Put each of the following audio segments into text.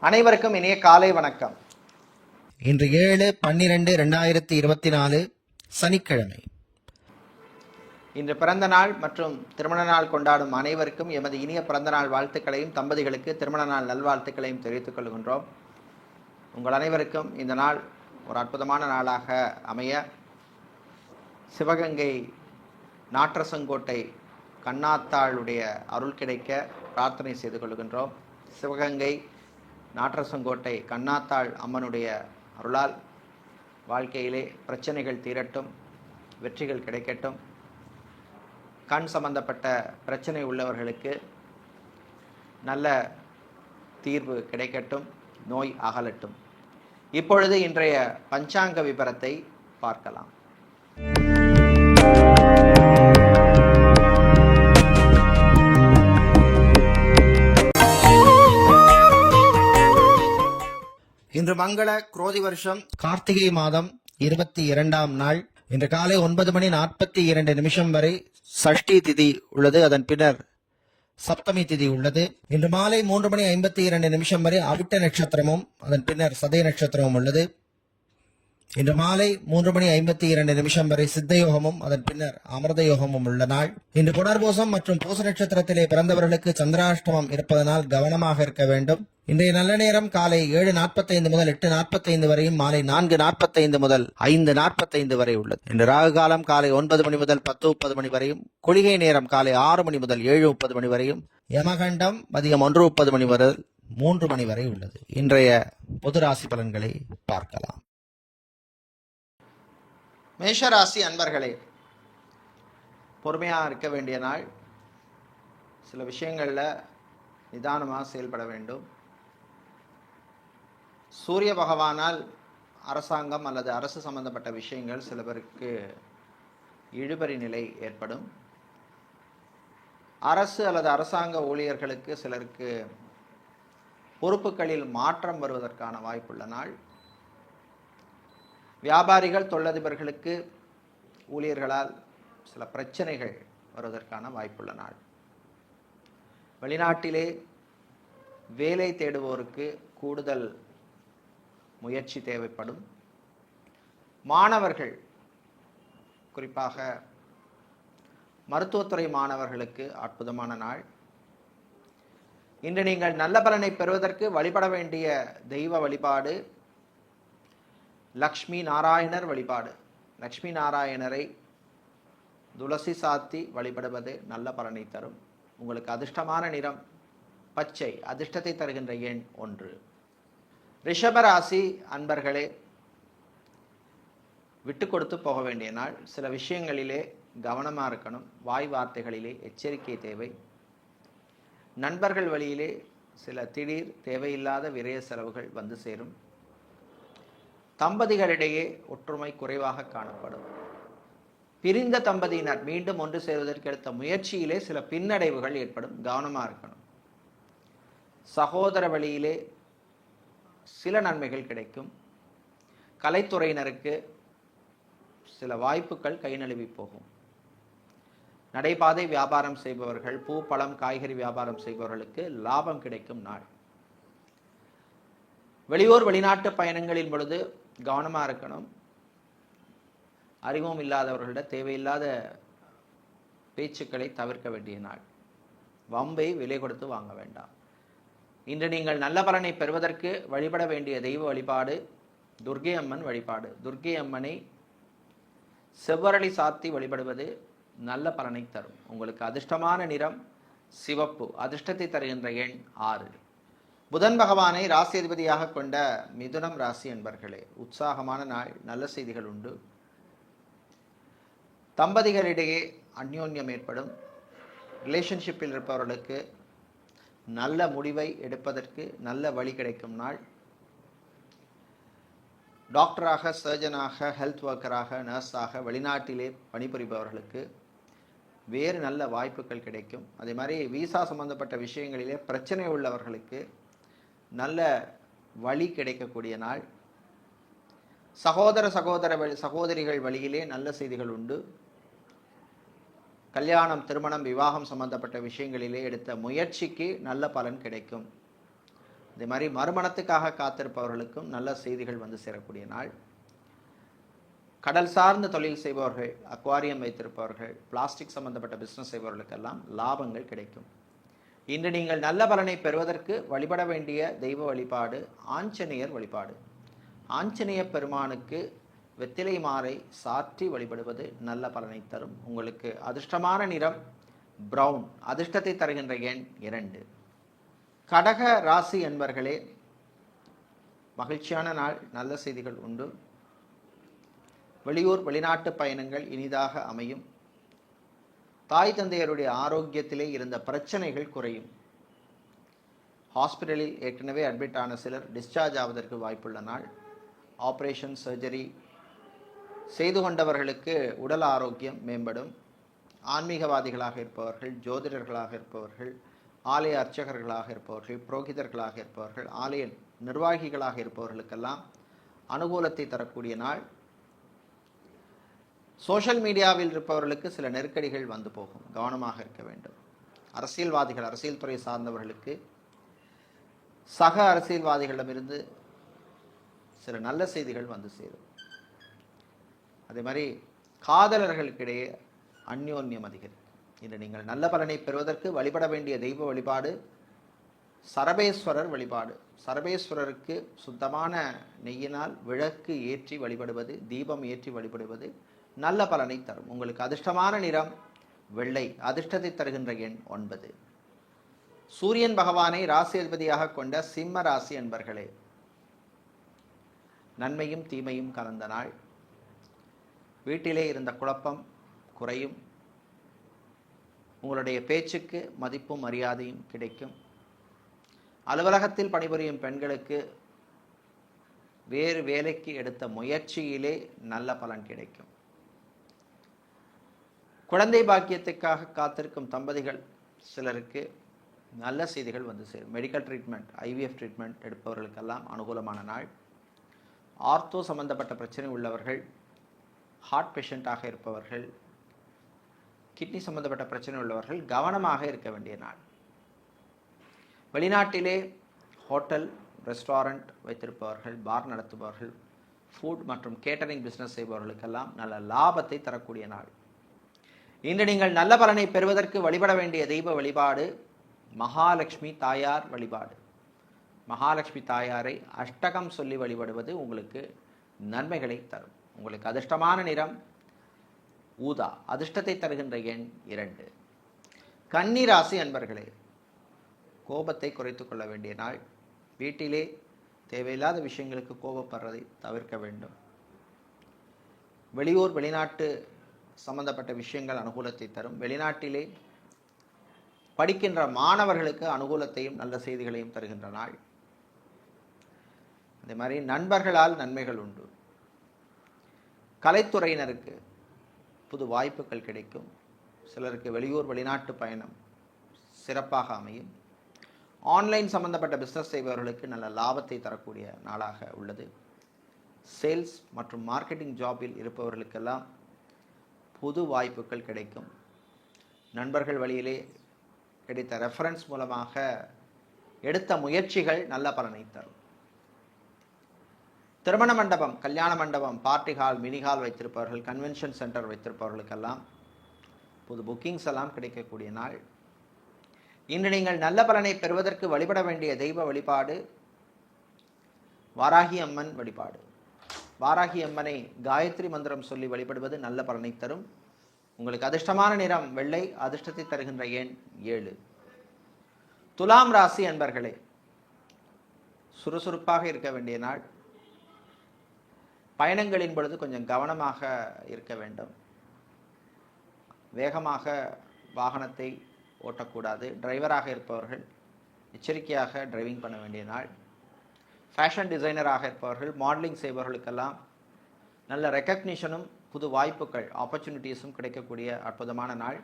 அனைவருக்கும் இனிய காலை வணக்கம். இன்று 7/12/2024 சனிக்கிழமை. இன்று பிறந்த நாள் மற்றும் திருமண நாள் கொண்டாடும் அனைவருக்கும் எமது இனிய பிறந்த நாள் வாழ்த்துக்களையும் தம்பதிகளுக்கு திருமண நாள் நல்வாழ்த்துக்களையும் தெரிவித்துக் கொள்கின்றோம். உங்கள் அனைவருக்கும் இந்த நாள் ஒரு அற்புதமான நாளாக அமைய சிவகங்கை நாற்றசங்கோட்டை கண்ணாத்தாளுடைய அருள் கிடைக்க பிரார்த்தனை செய்து கொள்கின்றோம். சிவகங்கை நாற்றசங்கோட்டை கண்ணாத்தாள் அம்மனுடைய அருளால் வாழ்க்கையிலே பிரச்சனைகள் தீரட்டும், வெற்றிகள் கிடைக்கட்டும். கண் சம்பந்தப்பட்ட பிரச்சனை உள்ளவர்களுக்கு நல்ல தீர்வு கிடைக்கட்டும், நோய் அகலட்டும். இப்பொழுது இன்றைய பஞ்சாங்க விபரத்தை பார்க்கலாம். இன்று மங்கள குரோதி வருஷம் கார்த்திகை மாதம் 22ஆம் நாள். இன்று காலை 9:42 வரை சஷ்டி திதி உள்ளது. அதன் பின்னர் சப்தமி திதி உள்ளது. இன்று மாலை 3:52 வரை அவிட்ட நட்சத்திரமும் அதன் பின்னர் சதய நட்சத்திரமும் உள்ளது. இன்று மாலை 3:52 வரை சித்தயோகமும் அதன் பின்னர் அமிர்த யோகமும் உள்ள நாள். இன்று புனர்பூசம் மற்றும் பூச நட்சத்திரத்திலே பிறந்தவர்களுக்கு சந்திராஷ்டமம் இருப்பதனால் கவனமாக இருக்க வேண்டும். இன்றைய நல்ல நேரம் காலை 7:45 முதல் 8:45 வரையும் மாலை 4:45 முதல் 5:45 வரை உள்ளது. இன்று ராகு காலம் காலை 9 மணி முதல் 10:30 மணி வரையும், குளிகை நேரம் காலை 6 மணி முதல் 7:30 மணி வரையும், யமகண்டம் மதியம் 1:30 மணி முதல் 3 மணி வரை உள்ளது. இன்றைய பொது ராசி பலன்களை பார்க்கலாம். மேஷராசி அன்பர்களே, பொறுமையாக இருக்க வேண்டிய நாள். சில விஷயங்களில் நிதானமாக செயல்பட வேண்டும். சூரிய பகவானால் அரசாங்கம் அல்லது அரசு சம்பந்தப்பட்ட விஷயங்கள் சில பேருக்கு இழுபறி நிலை ஏற்படும். அரசு அல்லது அரசாங்க ஊழியர்களுக்கு சிலருக்கு பொறுப்புகளில் மாற்றம் வருவதற்கான வாய்ப்புள்ள நாள். வியாபாரிகள் தொழிலதிபர்களுக்கு ஊழியர்களால் சில பிரச்சனைகள் வருவதற்கான வாய்ப்புள்ள நாள். வெளிநாட்டிலே வேலை தேடுவோருக்கு கூடுதல் முயற்சி தேவைப்படும். மாணவர்கள், குறிப்பாக மருத்துவத்துறை மாணவர்களுக்கு அற்புதமான நாள். இன்று நீங்கள் நல்ல பலனை பெறுவதற்கு வழிபட வேண்டிய தெய்வ வழிபாடு லக்ஷ்மி நாராயணர் வழிபாடு. லக்ஷ்மி நாராயணரை துளசி சாத்தி வழிபடுவது நல்ல பலனை தரும். உங்களுக்கு அதிர்ஷ்டமான நிறம் பச்சை, அதிர்ஷ்டத்தை தருகின்ற எண் 1. ரிஷபராசி அன்பர்களே, விட்டு கொடுத்து போக வேண்டிய நாள். சில விஷயங்களிலே கவனமாக இருக்கணும். வாய் வார்த்தைகளிலே எச்சரிக்கை தேவை. நண்பர்கள் வழியிலே சில திடீர் தேவையில்லாத விரய செலவுகள் வந்து சேரும். தம்பதிகளிடையே ஒற்றுமை குறைவாக காணப்படும். பிரிந்த தம்பதியினர் மீண்டும் ஒன்று சேருவதற்கு எடுத்த முயற்சியிலே சில பின்னடைவுகள் ஏற்படும். கவனமாக இருக்கணும். சகோதர வழியிலே சில நன்மைகள் கிடைக்கும். கலைத்துறையினருக்கு சில வாய்ப்புகள் கை நழுவி போகும். நடைபாதை வியாபாரம் செய்பவர்கள், பூ பழம் காய்கறி வியாபாரம் செய்பவர்களுக்கு லாபம் கிடைக்கும் நாள். வெளியூர் வெளிநாட்டு பயணங்களின் பொழுது கவனமாக இருக்கணும். அறிவும் இல்லாதவர்களிடம் தேவையில்லாத பேச்சுக்களை தவிர்க்க வேண்டிய நாள். வம்பை விலை கொடுத்து வாங்க வேண்டாம். இன்று நீங்கள் நல்ல பலனை பெறுவதற்கு வழிபட வேண்டிய தெய்வ வழிபாடு துர்க்கை அம்மன் வழிபாடு. துர்க்கை அம்மனை செவ்வரளி சாத்தி வழிபடுவது நல்ல பலனை தரும். உங்களுக்கு அதிர்ஷ்டமான நிறம் சிவப்பு, அதிர்ஷ்டத்தை தருகின்ற எண் 6. புதன் பகவானை ராசி அதிபதியாக கொண்ட மிதுனம் ராசி அன்பர்களே, உற்சாகமான நாள். நல்ல செய்திகள் உண்டு. தம்பதிகளிடையே அந்யோன்யம் ஏற்படும். ரிலேஷன்ஷிப்பில் இருப்பவர்களுக்கு நல்ல முடிவை எடுப்பதற்கு நல்ல வழி கிடைக்கும் நாள். டாக்டராக, சர்ஜனாக, ஹெல்த் ஒர்க்கராக, நர்ஸாக வெளிநாட்டிலே பணிபுரிபவர்களுக்கு வேறு நல்ல வாய்ப்புகள் கிடைக்கும். அதே மாதிரி விசா சம்பந்தப்பட்ட விஷயங்களிலே பிரச்சனை உள்ளவர்களுக்கு நல்ல வழி கிடைக்கக்கூடிய நாள். சகோதரிகள் வழியிலே நல்ல செய்திகள் உண்டு. கல்யாணம், திருமணம், விவாகம் சம்பந்தப்பட்ட விஷயங்களிலே எடுத்த முயற்சிக்கு நல்ல பலன் கிடைக்கும். இதே மாதிரி மறுமணத்துக்காக காத்திருப்பவர்களுக்கும் நல்ல செய்திகள் வந்து சேரக்கூடிய நாள். கடல் சார்ந்த தொழில் செய்பவர்கள், அக்வாரியம் வைத்திருப்பவர்கள், பிளாஸ்டிக் சம்பந்தப்பட்ட பிஸ்னஸ் செய்பவர்களுக்கெல்லாம் லாபங்கள் கிடைக்கும். இன்று நீங்கள் நல்ல பலனை பெறுவதற்கு வழிபட வேண்டிய தெய்வ வழிபாடு ஆஞ்சநேயர் வழிபாடு. ஆஞ்சநேய பெருமானுக்கு வெத்திலை மாலை சாற்றி வழிபடுவது நல்ல பலனை தரும். உங்களுக்கு அதிர்ஷ்டமான நிறம் பிரவுன். அதிர்ஷ்டத்தை தருகின்ற எண் 2. கடக ராசி என்பர்களே, மகிழ்ச்சியான நாள். நல்ல செய்திகள் உண்டு. வெளியூர் வெளிநாட்டு பயணங்கள் இனிதாக அமையும். தாய் தந்தையருடைய ஆரோக்கியத்திலே இருந்த பிரச்சனைகள் குறையும். ஹாஸ்பிட்டலில் ஏற்கனவே அட்மிட் ஆன சிலர் டிஸ்சார்ஜ் ஆவதற்கு வாய்ப்புள்ள நாள். ஆப்ரேஷன், சர்ஜரி செய்து கொண்டவர்களுக்கு உடல் ஆரோக்கியம் மேம்படும். ஆன்மீகவாதிகளாக இருப்பவர்கள், ஜோதிடர்களாக இருப்பவர்கள், ஆலய அர்ச்சகர்களாக இருப்பவர்கள், புரோகிதர்களாக இருப்பவர்கள், ஆலய நிர்வாகிகளாக இருப்பவர்களுக்கெல்லாம் அனுகூலத்தை தரக்கூடிய நாள். சோஷியல் மீடியாவில் இருப்பவர்களுக்கு சில நெருக்கடிகள் வந்து போகும், கவனமாக இருக்க வேண்டும். அரசியல்வாதிகள், அரசியல் துறை சார்ந்தவர்களுக்கு சக அரசியல்வாதிகளிடமிருந்து சில நல்ல செய்திகள் வந்து சேரும். அதே மாதிரி காதலர்களுக்கிடையே அந்யோன்யம் அதிகரிக்கும். இன்று நீங்கள் நல்ல பலனை பெறுவதற்கு வழிபட வேண்டிய தெய்வ வழிபாடு சரபேஸ்வரர் வழிபாடு. சரபேஸ்வரருக்கு சுத்தமான நெய்யினால் விளக்கு ஏற்றி வழிபடுவது, தீபம் ஏற்றி வழிபடுவது நல்ல பலனை தரும். உங்களுக்கு அதிர்ஷ்டமான நிறம் வெள்ளை. அதிர்ஷ்டத்தை தருகின்ற எண் 9. சூரியன் பகவானை ராசி அதிபதியாக கொண்ட சிம்ம ராசி என்பர்களே, நன்மையும் தீமையும் கலந்த நாள். வீட்டிலே இருந்த குழப்பம் குறையும். உங்களுடைய பேச்சுக்கு மதிப்பும் மரியாதையும் கிடைக்கும். அலுவலகத்தில் பணிபுரியும் பெண்களுக்கு வேறு வேலைக்கு எடுத்த முயற்சியிலே நல்ல பலன் கிடைக்கும். குழந்தை பாக்கியத்துக்காக காத்திருக்கும் தம்பதிகள் சிலருக்கு நல்ல செய்திகள் வந்து சேரும். மெடிக்கல் ட்ரீட்மெண்ட், ஐவிஎஃப் ட்ரீட்மெண்ட் எடுப்பவர்களுக்கெல்லாம் அனுகூலமான நாள். ஆர்த்தோ சம்பந்தப்பட்ட பிரச்சனை உள்ளவர்கள், ஹார்ட் பேஷண்ட்டாக இருப்பவர்கள், கிட்னி சம்பந்தப்பட்ட பிரச்சனை உள்ளவர்கள் கவனமாக இருக்க வேண்டிய நாள். வெளிநாட்டிலே ஹோட்டல், ரெஸ்டாரண்ட் வைத்திருப்பவர்கள், பார் நடத்துபவர்கள், ஃபுட் மற்றும் கேட்டரிங் பிஸ்னஸ் செய்பவர்களுக்கெல்லாம் நல்ல லாபத்தை தரக்கூடிய நாள். இன்று நீங்கள் நல்ல பலனை பெறுவதற்கு வழிபட வேண்டிய தெய்வ வழிபாடு மகாலட்சுமி தாயார் வழிபாடு. மகாலட்சுமி தாயாரை அஷ்டகம் சொல்லி வழிபடுவது உங்களுக்கு நன்மைகளை தரும். உங்களுக்கு அதிர்ஷ்டமான நிறம் ஊதா. அதிர்ஷ்டத்தை தருகின்ற எண் 2. கன்னி ராசி அன்பர்களே, கோபத்தை குறைத்து கொள்ள வேண்டிய நாள். வீட்டிலே தேவையில்லாத விஷயங்களுக்கு கோபப்படுறதை தவிர்க்க வேண்டும். வெளியூர் வெளிநாட்டு சம்பந்தப்பட்ட விஷயங்கள் அனுகூலத்தை தரும். வெளிநாட்டிலே படிக்கின்ற மாணவர்களுக்கு அனுகூலத்தையும் நல்ல செய்திகளையும் தருகின்ற நாள். அதே மாதிரி நண்பர்களால் நன்மைகள் உண்டு. கலைத்துறையினருக்கு புது வாய்ப்புகள் கிடைக்கும். சிலருக்கு வெளியூர் வெளிநாட்டு பயணம் சிறப்பாக அமையும். ஆன்லைன் சம்பந்தப்பட்ட பிஸ்னஸ் செய்பவர்களுக்கு நல்ல லாபத்தை தரக்கூடிய நாளாக உள்ளது. சேல்ஸ் மற்றும் மார்க்கெட்டிங் ஜாபில் இருப்பவர்களுக்கெல்லாம் புது வாய்ப்புகள் கிடைக்கும். நண்பர்கள் வழியிலே கிடைத்த ரெஃபரன்ஸ் மூலமாக எடுத்த முயற்சிகள் நல்ல பலனை தரும். திருமண மண்டபம், கல்யாண மண்டபம், பார்ட்டி ஹால், மினி ஹால் வைத்திருப்பவர்கள், கன்வென்ஷன் சென்டர் வைத்திருப்பவர்களுக்கெல்லாம் புது புக்கிங்ஸ் எல்லாம் கிடைக்கக்கூடிய நாள். இன்று நீங்கள் நல்ல பலனை பெறுவதற்கு வழிபட வேண்டிய தெய்வ வழிபாடு வாராகி அம்மன் வழிபாடு. வாராகி அம்மனை காயத்ரி மந்திரம் சொல்லி வழிபடுவது நல்ல பலனை தரும். உங்களுக்கு அதிர்ஷ்டமான நிறம் வெள்ளை. அதிர்ஷ்டத்தை தருகின்ற எண் 7. துலாம் ராசி அன்பர்களே, சுறுசுறுப்பாக இருக்க வேண்டிய நாள். பயணங்களின் பொழுது கொஞ்சம் கவனமாக இருக்க வேண்டும். வேகமாக வாகனத்தை ஓட்டக்கூடாது. டிரைவராக இருப்பவர்கள் எச்சரிக்கையாக டிரைவிங் பண்ண வேண்டிய நாள். ஃபேஷன் டிசைனராக இருப்பவர்கள், மாடலிங் செய்பவர்களுக்கெல்லாம் நல்ல ரெக்கக்னிஷனும் புது வாய்ப்புகள், ஆப்பர்ச்சுனிட்டிஸும் கிடைக்கக்கூடிய அற்புதமான நாள்.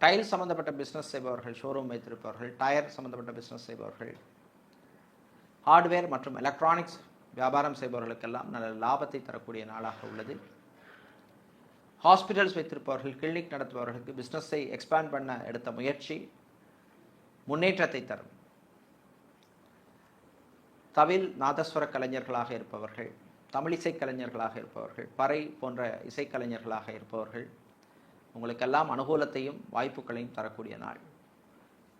டைல் சம்பந்தப்பட்ட பிஸ்னஸ் செய்பவர்கள், ஷோரூம் வைத்திருப்பவர்கள், டயர் சம்பந்தப்பட்ட பிஸ்னஸ் செய்பவர்கள், ஹார்ட்வேர் மற்றும் எலக்ட்ரானிக்ஸ் வியாபாரம் செய்பவர்களுக்கெல்லாம் நல்ல லாபத்தை தரக்கூடிய நாளாக உள்ளது. ஹாஸ்பிட்டல்ஸ் வைத்திருப்பவர்கள், கிளினிக் நடத்துபவர்களுக்கு பிஸ்னஸை எக்ஸ்பேண்ட் பண்ண எடுத்த முயற்சி முன்னேற்றத்தை தரும். தவில் நாதஸ்வர கலைஞர்களாக இருப்பவர்கள், தமிழிசை கலைஞர்களாக இருப்பவர்கள், பறை போன்ற இசைக்கலைஞர்களாக இருப்பவர்கள் உங்களுக்கெல்லாம் அனுகூலத்தையும் வாய்ப்புகளையும் தரக்கூடிய நாள்.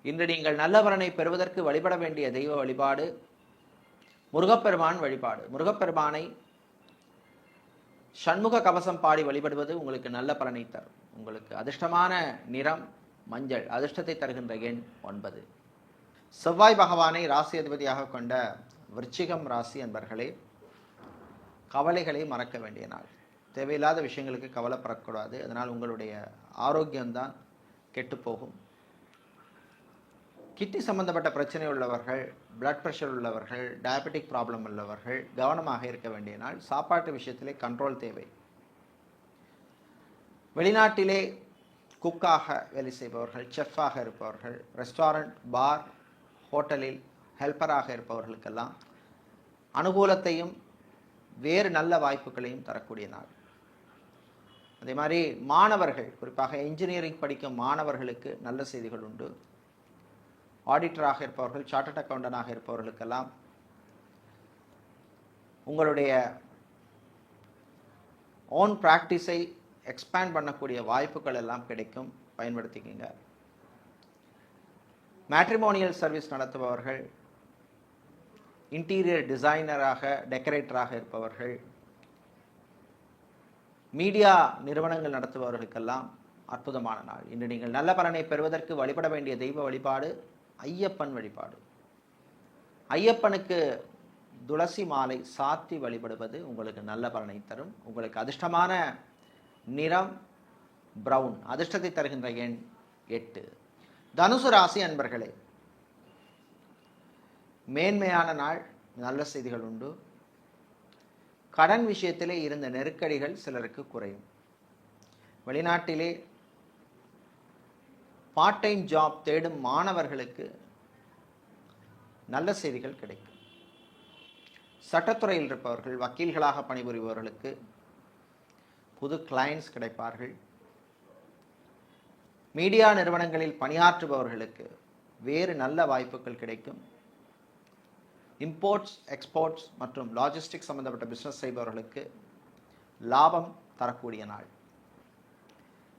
இன்று நீங்கள் நல்ல பலனை பெறுவதற்கு வழிபட வேண்டிய தெய்வ வழிபாடு முருகப்பெருமான் வழிபாடு. முருகப்பெருமானை சண்முக கவசம் பாடி வழிபடுவது உங்களுக்கு நல்ல பலனை தரும். உங்களுக்கு அதிர்ஷ்டமான நிறம் மஞ்சள். அதிர்ஷ்டத்தை தருகின்ற எண் 9. செவ்வாய் பகவானை ராசி அதிபதியாக கொண்ட விருச்சிகம் ராசி அன்பர்களே, கவலைகளை மறக்க வேண்டிய நாள். தேவையில்லாத விஷயங்களுக்கு கவலைப்படக்கூடாது. அதனால் உங்களுடைய ஆரோக்கியம்தான் கெட்டுப்போகும். கிட்னி சம்பந்தப்பட்ட பிரச்சனை உள்ளவர்கள், பிளட் ப்ரெஷர் உள்ளவர்கள், டயபெட்டிக் ப்ராப்ளம் உள்ளவர்கள் கவனமாக இருக்க வேண்டிய நாள். சாப்பாட்டு விஷயத்திலே கண்ட்ரோல் தேவை. வெளிநாட்டிலே குக்காக வேலை செய்பவர்கள், செஃப்பாக இருப்பவர்கள், ரெஸ்டாரண்ட், பார், ஹோட்டலில் ஹெல்ப்பராக இருப்பவர்களுக்கெல்லாம் அனுகூலத்தையும் வேறு நல்ல வாய்ப்புகளையும் தரக்கூடிய நாள். அதே மாதிரி மாணவர்கள், குறிப்பாக இன்ஜினியரிங் படிக்கும் மாணவர்களுக்கு நல்ல செய்திகள் உண்டு. ஆடிட்டராக இருப்பவர்கள், சார்ட்டர்ட் அக்கவுண்டனாக இருப்பவர்களுக்கெல்லாம் உங்களுடைய ஓன் ப்ராக்டிஸை எக்ஸ்பேண்ட் பண்ணக்கூடிய வாய்ப்புகள் எல்லாம் கிடைக்கும். பயன்படுத்திக்கங்க. மேட்ரிமோனியல் சர்வீஸ் நடத்துபவர்கள், இன்டீரியர் டிசைனராக, டெக்கரேட்டராக இருப்பவர்கள், மீடியா நிறுவனங்கள் நடத்துபவர்களுக்கெல்லாம் அற்புதமான நாள். இன்று நீங்கள் நல்ல பலனை பெறுவதற்கு வழிபட வேண்டிய தெய்வ வழிபாடு ஐயப்பன் வழிபாடு. ஐயப்பனுக்கு துளசி மாலை சாத்தி வழிபடுவது உங்களுக்கு நல்ல பலனை தரும். உங்களுக்கு அதிர்ஷ்டமான நிறம் பிரவுன். அதிர்ஷ்டத்தை தருகின்ற எண் 8. தனுசு ராசி அன்பர்களே, மேன்மையான நாள். நல்ல செய்திகள் உண்டு. கடன் விஷயத்திலே இருந்த நெருக்கடிகள் சிலருக்கு குறையும். வெளிநாட்டிலே பார்ட் டைம் ஜாப் தேடும் மாணவர்களுக்கு நல்ல செய்திகள் கிடைக்கும். சட்டத்துறையில் இருப்பவர்கள், வக்கீல்களாக பணிபுரிபவர்களுக்கு புது கிளையன்ட்ஸ் கிடைப்பார்கள். மீடியா நிறுவனங்களில் பணியாற்றுபவர்களுக்கு வேறு நல்ல வாய்ப்புகள் கிடைக்கும். இம்போர்ட்ஸ், எக்ஸ்போர்ட்ஸ் மற்றும் லாஜிஸ்டிக்ஸ் சம்பந்தப்பட்ட பிஸ்னஸ் செய்பவர்களுக்கு லாபம் தரக்கூடிய நாள்.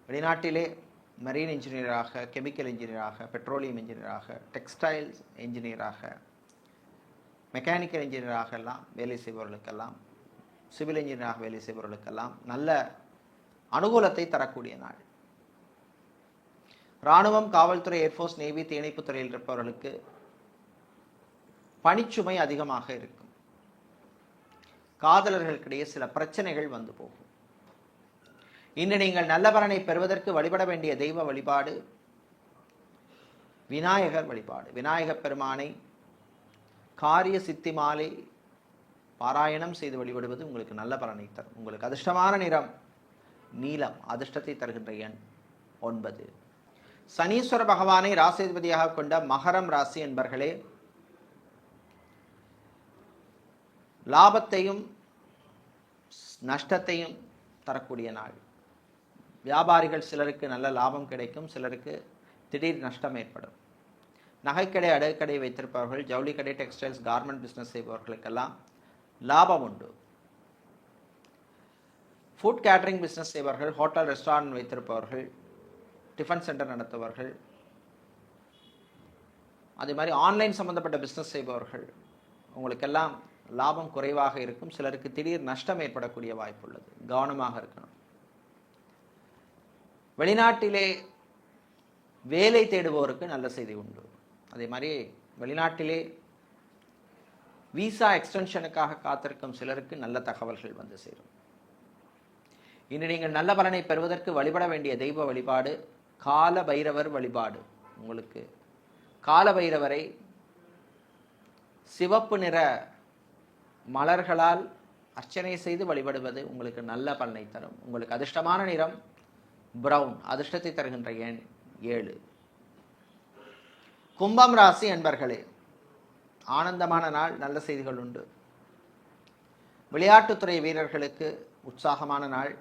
வெளிநாட்டிலே மெரீன் இன்ஜினியராக, கெமிக்கல் இன்ஜினியராக, பெட்ரோலியம் இன்ஜினியராக, டெக்ஸ்டைல்ஸ் இன்ஜினியராக, மெக்கானிக்கல் இன்ஜினியராக எல்லாம் வேலை செய்பவர்களுக்கெல்லாம், சிவில் இன்ஜினியராக வேலை செய்பவர்களுக்கெல்லாம் நல்ல அனுகூலத்தை தரக்கூடிய நாள். இராணுவம், காவல்துறை, ஏர்ஃபோர்ஸ், நேவி, தீயணைப்புத் துறையில் இருப்பவர்களுக்கு பணிச்சுமை அதிகமாக இருக்கும். காதலர்களுக்கிடையே சில பிரச்சனைகள் வந்து போகும். இன்று நீங்கள் நல்ல பலனை பெறுவதற்கு வழிபட வேண்டிய தெய்வ வழிபாடு விநாயகர் வழிபாடு. விநாயகப் பெருமானை காரிய சித்தி மாலை பாராயணம் செய்து வழிபடுவது உங்களுக்கு நல்ல பலனை தரும். உங்களுக்கு அதிர்ஷ்டமான நிறம் நீலம். அதிர்ஷ்டத்தை தருகின்ற எண் 9. சனீஸ்வர பகவானை ராசிதிபதியாக கொண்ட மகரம் ராசி என்பர்களே, லாபத்தையும் நஷ்டத்தையும் தரக்கூடிய நாள். வியாபாரிகள் சிலருக்கு நல்ல லாபம் கிடைக்கும், சிலருக்கு திடீர் நஷ்டம் ஏற்படும். நகைக்கடை, அடகுக்கடை வைத்திருப்பவர்கள், ஜவுளி கடை, டெக்ஸ்டைல்ஸ், கார்மெண்ட் பிஸ்னஸ் செய்பவர்களுக்கெல்லாம் லாபம் உண்டு. ஃபுட் கேட்டரிங் பிஸ்னஸ் செய்பவர்கள், ஹோட்டல், ரெஸ்டாரண்ட் வைத்திருப்பவர்கள், டிஃபன் சென்டர் நடத்துபவர்கள், அதே மாதிரி ஆன்லைன் சம்பந்தப்பட்ட பிஸ்னஸ் செய்பவர்கள் உங்களுக்கெல்லாம் லாபம் குறைவாக இருக்கும். சிலருக்கு திடீர் நஷ்டம் ஏற்படக்கூடிய வாய்ப்பு உள்ளது. கவனமாக இருக்கணும். வெளிநாட்டிலே வேலை தேடுபவருக்கு நல்ல செய்தி உண்டு. அதே மாதிரி வெளிநாட்டிலே விசா எக்ஸ்டென்ஷனுக்காக காத்திருக்கும் சிலருக்கு நல்ல தகவல்கள் வந்து சேரும். இன்று நீங்கள் நல்ல பலனை பெறுவதற்கு வழிபட வேண்டிய தெய்வ வழிபாடு கால பைரவர் வழிபாடு. உங்களுக்கு கால பைரவரை சிவப்பு நிற மலர்களால் அர்ச்சனை செய்து வழிபடுவது உங்களுக்கு நல்ல பலனை தரும். உங்களுக்கு அதிர்ஷ்டமான நிறம் பிரவுன். அதிர்ஷ்டத்தை தருகின்ற எண் 7. கும்பம் ராசி அன்பர்களே, ஆனந்தமான நாள். நல்ல செய்திகள் உண்டு. விளையாட்டுத்துறை வீரர்களுக்கு உற்சாகமான நாள்.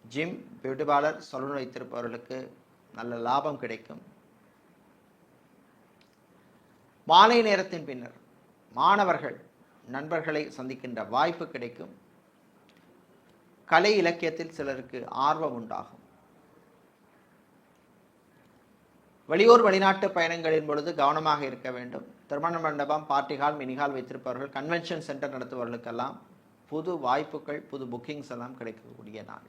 ஜிம், பியூட்டி பார்லர், சலூன் வைத்திருப்பவர்களுக்கு நல்ல லாபம் கிடைக்கும். மாலை நேரத்தின் பின்னர் மாணவர்கள் நண்பர்களை சந்திக்கின்ற வாய்ப்பு கிடைக்கும். கலை இலக்கியத்தில் சிலருக்கு ஆர்வம் உண்டாகும். வெளியூர் வெளிநாட்டு பயணங்களின் பொழுது கவனமாக இருக்க வேண்டும். திருமண மண்டபம், பார்ட்டி ஹால், மினி ஹால் வைத்திருப்பவர்கள், கன்வென்ஷன் சென்டர் நடத்துபவர்களுக்கெல்லாம் புது வாய்ப்புகள், புது புக்கிங்ஸ் எல்லாம் கிடைக்கக்கூடிய நாள்.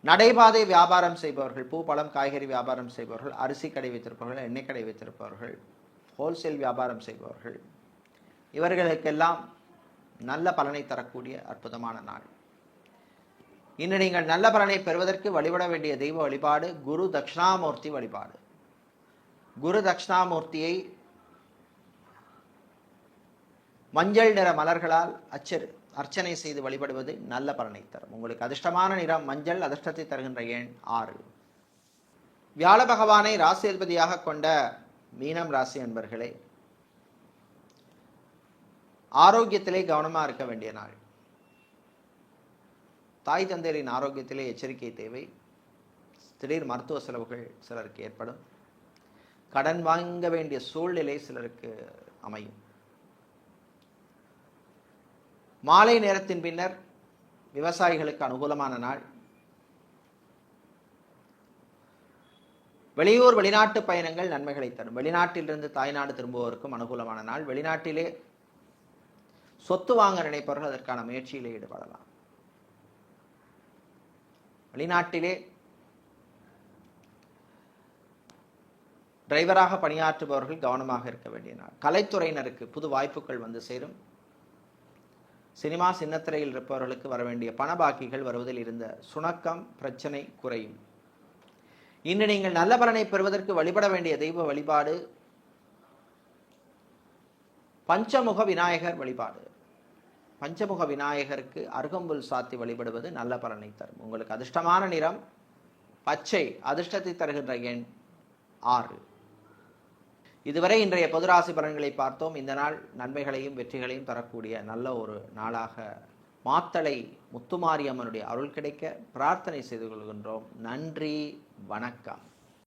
நடைபாதை வியாபாரம் செய்பவர்கள், பூ பழம் காய்கறி வியாபாரம் செய்பவர்கள், அரிசி கடை வைத்திருப்பவர்கள், எண்ணெய் கடை வைத்திருப்பவர்கள், ஹோல்சேல் வியாபாரம் செய்பவர்கள், இவர்களுக்கெல்லாம் நல்ல பலனை தரக்கூடிய அற்புதமான நாள். இன்று நீங்கள் நல்ல பலனை பெறுவதற்கு வழிபட வேண்டிய தெய்வ வழிபாடு குரு தட்சிணாமூர்த்தி வழிபாடு. குரு தட்சிணாமூர்த்தியை மஞ்சள் நிற மலர்களால் அர்ச்சனை செய்து வழிபடுவது நல்ல பலனை தரும். உங்களுக்கு அதிர்ஷ்டமான நிறம் மஞ்சள், அதிர்ஷ்டத்தை தருகின்ற எண் 6. வியாழ பகவானை ராசி அதிபதியாக கொண்ட மீனம் ராசி அன்பர்களே, ஆரோக்கியத்திலே கவனமாக இருக்க வேண்டிய நாள். தாய் தந்தையரின் ஆரோக்கியத்திலே எச்சரிக்கை தேவை. திடீர் மருத்துவ செலவுகள் சிலருக்கு ஏற்படும். கடன் வாங்க வேண்டிய சூழ்நிலை சிலருக்கு அமையும். மாலை நேரத்தின் பின்னர் விவசாயிகளுக்கு அனுகூலமான நாள். வெளியூர் வெளிநாட்டு பயணங்கள் நன்மைகளை தரும். வெளிநாட்டிலிருந்து தாய்நாடு திரும்புவோருக்கும் அனுகூலமான நாள். வெளிநாட்டிலே சொத்து வாங்க நினைப்பவர்கள் அதற்கான முயற்சியிலே ஈடுபடலாம். வெளிநாட்டிலே டிரைவராக பணியாற்றுபவர்கள் கவனமாக இருக்க வேண்டிய நாள். கலைத்துறையினருக்கு புது வாய்ப்புகள் வந்து சேரும். சினிமா சின்னத்திரையில் இருப்பவர்களுக்கு வர வேண்டிய பண பாக்கிகள் வருவதில் இருந்த சுணக்கம் பிரச்சனை குறையும். இன்று நீங்கள் நல்ல பலனை பெறுவதற்கு வழிபட வேண்டிய தெய்வ வழிபாடு பஞ்சமுக விநாயகர் வழிபாடு. பஞ்சமுக விநாயகருக்கு அருகம்புல் சாத்தி வழிபடுவது நல்ல பலனை தரும். உங்களுக்கு அதிர்ஷ்டமான நிறம் பச்சை, அதிர்ஷ்டத்தை தருகின்ற எண் 6. இதுவரை இன்றைய பொதுராசி பலன்களை பார்த்தோம். இந்த நாள் நன்மைகளையும் வெற்றிகளையும் தரக்கூடிய நல்ல ஒரு நாளாக மாத்தளை முத்துமாரியம்மனுடைய அருள் கிடைக்க பிரார்த்தனை செய்து கொள்கின்றோம். நன்றி, வணக்கம்.